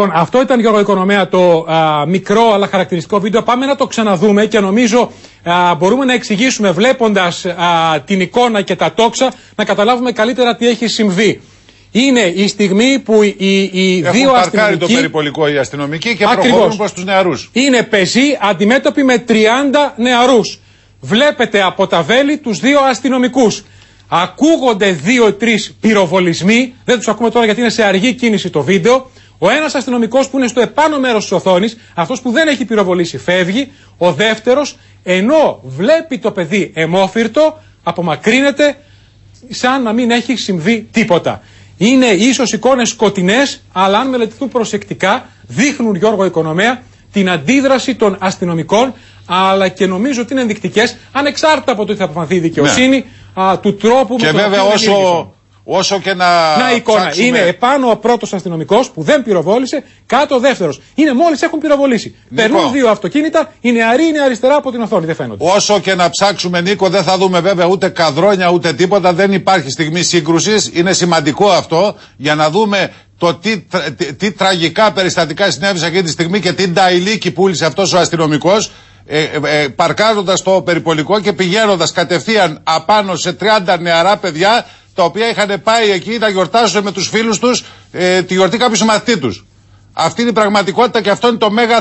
Λοιπόν, αυτό ήταν, Γιώργο Οικονομέα, το μικρό αλλά χαρακτηριστικό βίντεο. Πάμε να το ξαναδούμε και νομίζω μπορούμε να εξηγήσουμε, βλέποντας την εικόνα και τα τόξα, να καταλάβουμε καλύτερα τι έχει συμβεί. Είναι η στιγμή που οι δύο αστυνομικοί... Έχουν παρκάρει το περιπολικό οι αστυνομικοί και προχωρούν προς τους νεαρούς. Είναι πεζοί αντιμέτωποι με 30 νεαρούς. Βλέπετε από τα βέλη τους δύο αστυνομικούς. Ακούγονται 2-3 πυροβολισμοί. Δεν τους ακούμε τώρα γιατί είναι σε αργή κίνηση το βίντεο. Ο ένας αστυνομικός που είναι στο επάνω μέρος της οθόνης, αυτός που δεν έχει πυροβολήσει, φεύγει. Ο δεύτερος, ενώ βλέπει το παιδί αιμόφυρτο, απομακρύνεται σαν να μην έχει συμβεί τίποτα. Είναι ίσως εικόνες σκοτεινές, αλλά αν μελετηθούν προσεκτικά, δείχνουν, Γιώργο Οικονομέα, την αντίδραση των αστυνομικών, αλλά και νομίζω ότι είναι ενδεικτικές, ανεξάρτητα από το ότι θα αποφανθεί η δικαιοσύνη, του τρόπου και με τον βέβαια οποίο όσο και να. Να εικόνα. Ψάξουμε... Είναι επάνω ο πρώτος αστυνομικός που δεν πυροβόλησε, κάτω ο δεύτερος. Είναι μόλις έχουν πυροβολήσει. Περνούν δύο αυτοκίνητα, οι νεαροί είναι αριστερά από την οθόνη, δεν φαίνονται. Όσο και να ψάξουμε, Νίκο, δεν θα δούμε βέβαια ούτε καδρόνια ούτε τίποτα. Δεν υπάρχει στιγμή σύγκρουσης. Είναι σημαντικό αυτό για να δούμε το τι τραγικά περιστατικά συνέβησαν εκείνη τη στιγμή και τι νταϊλίκι πούλησε αυτός ο αστυνομικός. Παρκάζοντας το περιπολικό και πηγαίνοντας κατευθείαν απάνω σε 30 νεαρά παιδιά, τα οποία είχαν πάει εκεί να γιορτάσουν με τους φίλους τους τη γιορτή κάποιου συμμαθητή τους. Αυτή είναι η πραγματικότητα και αυτό είναι το μέγα